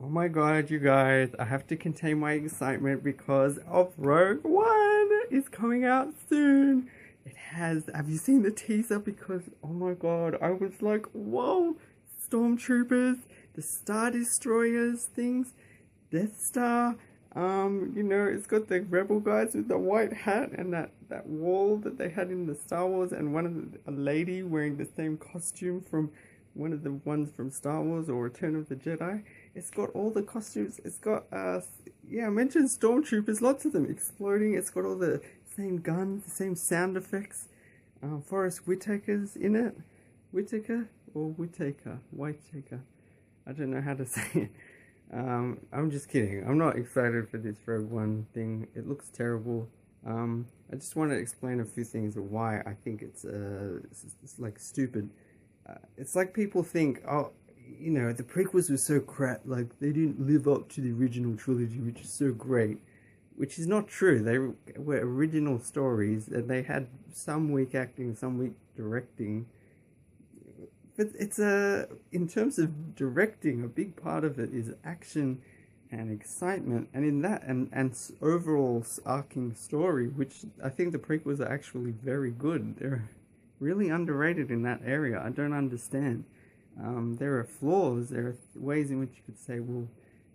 Oh my god, you guys, I have to contain my excitement because of Rogue One is coming out soon. Have you seen the teaser? Because, oh my god, I was like, whoa, stormtroopers, the Star Destroyers things, Death Star, it's got the rebel guys with the white hat and that wall that they had in the Star Wars, and a lady wearing the same costume from one of the ones from Star Wars or Return of the Jedi. It's got all the costumes. It's got yeah, I mentioned stormtroopers, lots of them exploding. It's got all the same guns, the same sound effects. Forrest Whitaker's in it. Whitaker or Whitaker? Whitaker. I don't know how to say it. I'm just kidding. I'm not excited for this Rogue One thing. It looks terrible. I just want to explain a few things of why I think it's like stupid. It's like people think, oh, the prequels were so crap, like they didn't live up to the original trilogy, which is so great. Which is not true. They were original stories, and they had some weak acting, some weak directing. But in terms of directing, a big part of it is action and excitement, and in that and overall arcing story, which I think the prequels are actually very good. They're really underrated in that area. I don't understand. There are flaws. There are ways in which you could say, well,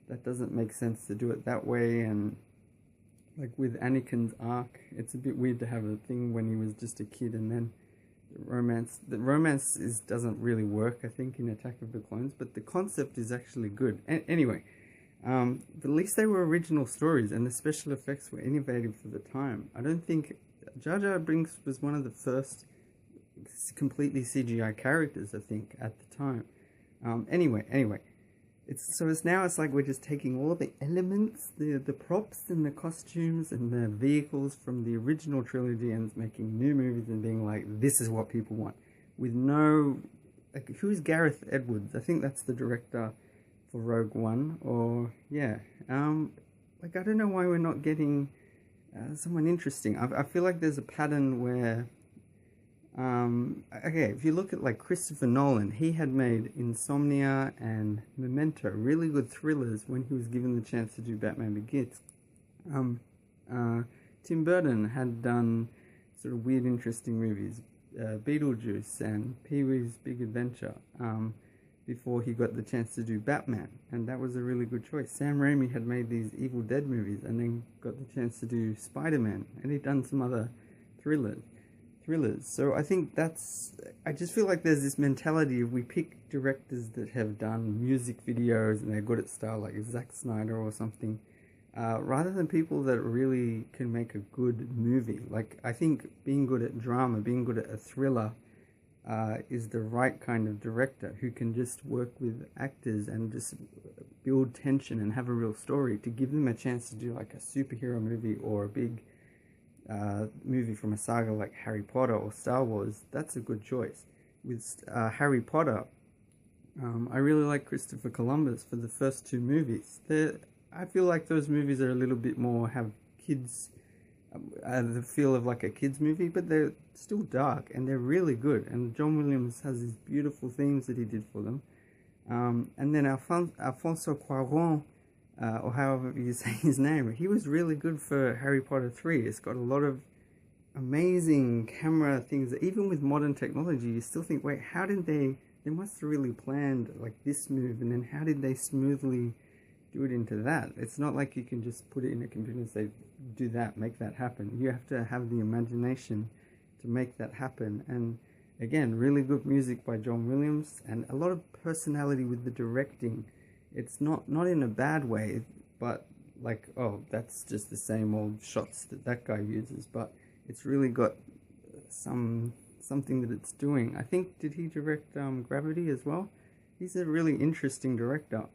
that doesn't make sense to do it that way, and like with Anakin's arc, it's a bit weird to have a thing when he was just a kid, and then the romance doesn't really work, I think, in Attack of the Clones, but the concept is actually good. Anyway, but at least they were original stories, and the special effects were innovative for the time. I don't think Jar Jar Binks was one of the first completely CGI characters, I think, at the time. Anyway, it's like we're just taking all the elements, the props and the costumes and the vehicles from the original trilogy and making new movies and being like, this is what people want, with no, like, who's Gareth Edwards? I think that's the director for Rogue One. Or yeah, like, I don't know why we're not getting someone interesting. I feel like there's a pattern where okay, if you look at like Christopher Nolan, he had made Insomnia and Memento, really good thrillers when he was given the chance to do Batman Begins. Um, Tim Burton had done sort of weird, interesting movies, Beetlejuice and Pee-wee's Big Adventure, before he got the chance to do Batman, and that was a really good choice. Sam Raimi had made these Evil Dead movies and then got the chance to do Spider-Man, and he'd done some other thrillers. So I think I just feel like there's this mentality of we pick directors that have done music videos and they're good at style, like Zack Snyder or something, rather than people that really can make a good movie. Like, I think being good at drama, being good at a thriller, is the right kind of director who can just work with actors and just build tension and have a real story to give them a chance to do like a superhero movie or a big movie from a saga like Harry Potter or Star Wars. That's a good choice. With Harry Potter, I really like Christopher Columbus for the first two movies. I feel like those movies are a little bit more, have kids, the feel of like a kids movie, but they're still dark and they're really good. And John Williams has these beautiful themes that he did for them. And then Alfonso Cuarón, or however you say his name, he was really good for Harry Potter 3. It's got a lot of amazing camera things that even with modern technology, you still think, wait, how did they must have really planned like this move, and then how did they smoothly do it into that? It's not like you can just put it in a computer and say, do that, make that happen. You have to have the imagination to make that happen. And again, really good music by John Williams and a lot of personality with the directing. It's not in a bad way, but like, oh, that's just the same old shots that guy uses, but it's really got something that it's doing. I think, did he direct Gravity as well? He's a really interesting director.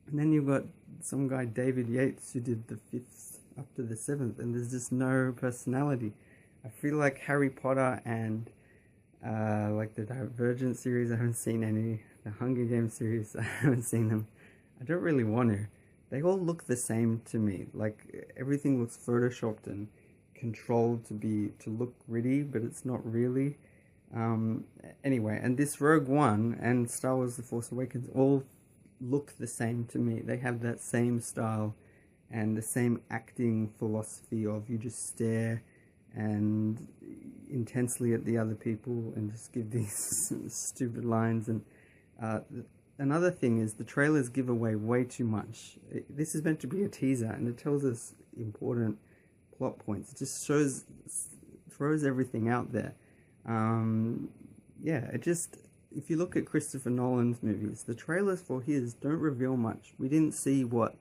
And then you've got some guy, David Yates, who did the 5th up to the 7th, and there's just no personality. I feel like Harry Potter and like the Divergent series, I haven't seen any. The Hunger Games series, I haven't seen them. I don't really want to. They all look the same to me. Like, everything looks photoshopped and controlled to look gritty, but it's not really. Anyway, and this Rogue One and Star Wars The Force Awakens all look the same to me. They have that same style and the same acting philosophy of you just stare and intensely at the other people and just give these stupid lines. And uh, another thing is the trailers give away way too much. This is meant to be a teaser and it tells us important plot points. It just throws everything out there. Yeah, it just, if you look at Christopher Nolan's movies, the trailers for his don't reveal much. We didn't see what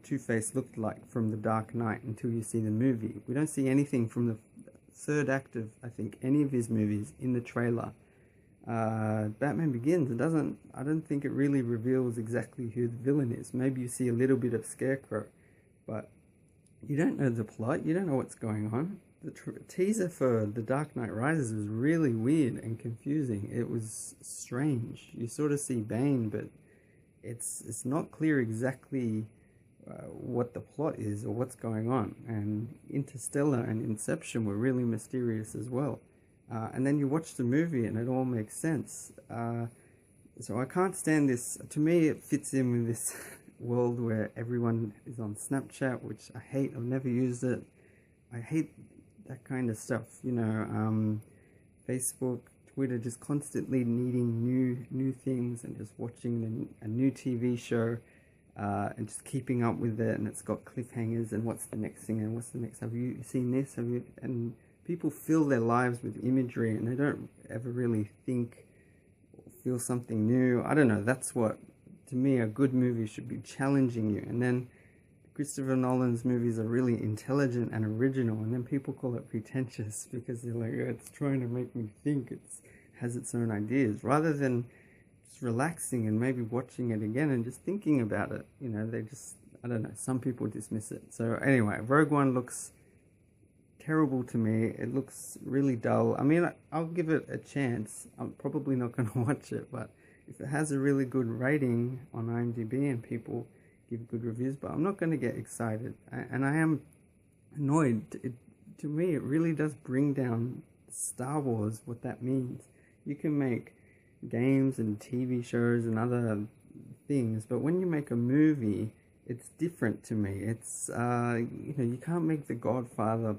Two-Face looked like from The Dark Knight until you see the movie. We don't see anything from the third act of, I think, any of his movies in the trailer. Batman Begins, I don't think it really reveals exactly who the villain is. Maybe you see a little bit of Scarecrow, but you don't know the plot, you don't know what's going on. The teaser for The Dark Knight Rises was really weird and confusing. It was strange. You sort of see Bane, but it's not clear exactly what the plot is or what's going on. And Interstellar and Inception were really mysterious as well. And then you watch the movie and it all makes sense. So I can't stand this. To me, it fits in with this world where everyone is on Snapchat, which I hate. I've never used it. I hate that kind of stuff, you know. Facebook, Twitter, just constantly needing new things and just watching a new TV show and just keeping up with it. And it's got cliffhangers and what's the next thing and what's the next. Have you seen this? Have you? And people fill their lives with imagery and they don't ever really think or feel something new. I don't know. That's what, to me, a good movie should be, challenging you. And then Christopher Nolan's movies are really intelligent and original, and then people call it pretentious because they're like, oh, it's trying to make me think, it has its own ideas, rather than just relaxing and maybe watching it again and just thinking about it. You know, they just, I don't know, some people dismiss it. So anyway, Rogue One looks terrible to me. It looks really dull. I mean, I'll give it a chance. I'm probably not going to watch it, but if it has a really good rating on IMDb and people give good reviews, but I'm not going to get excited, and I am annoyed. To me, it really does bring down Star Wars, what that means. You can make games and TV shows and other things, but when you make a movie, it's different to me. It's you know, you can't make The Godfather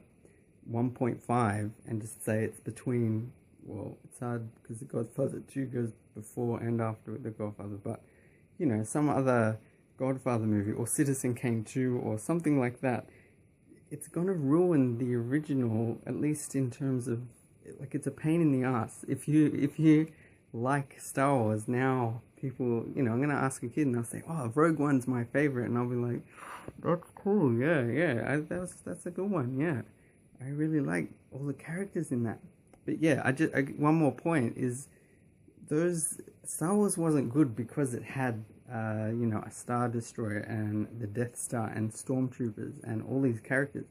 1.5 and just say it's between, well, it's hard because The Godfather 2 goes before and after The Godfather, but you know, some other Godfather movie or Citizen Kane 2 or something like that, it's gonna ruin the original, at least in terms of, like, it's a pain in the ass. If you like Star Wars now, people, you know, I'm gonna ask a kid and they'll say, oh, Rogue One's my favorite, and I'll be like, that's cool, yeah, that's a good one, yeah. I really like all the characters in that. But yeah, one more point is, those Star Wars wasn't good because it had you know, a Star Destroyer and the Death Star and Stormtroopers and all these characters.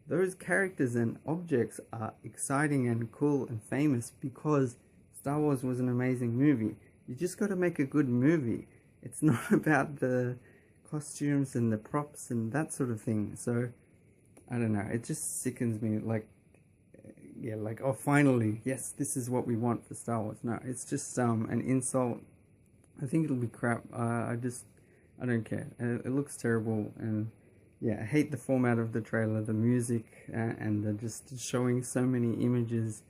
Those characters and objects are exciting and cool and famous because Star Wars was an amazing movie. You just got to make a good movie. It's not about the costumes and the props and that sort of thing. So I don't know, it just sickens me. Like, yeah, like, oh, finally, yes, this is what we want for Star Wars. No, it's just an insult. I think it'll be crap. I don't care. It looks terrible, and yeah, I hate the format of the trailer, the music, and the just showing so many images,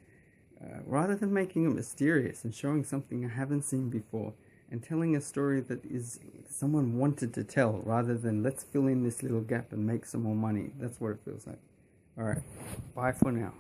rather than making it mysterious and showing something I haven't seen before, and telling a story that is someone wanted to tell, rather than let's fill in this little gap and make some more money. That's what it feels like. Alright, bye for now.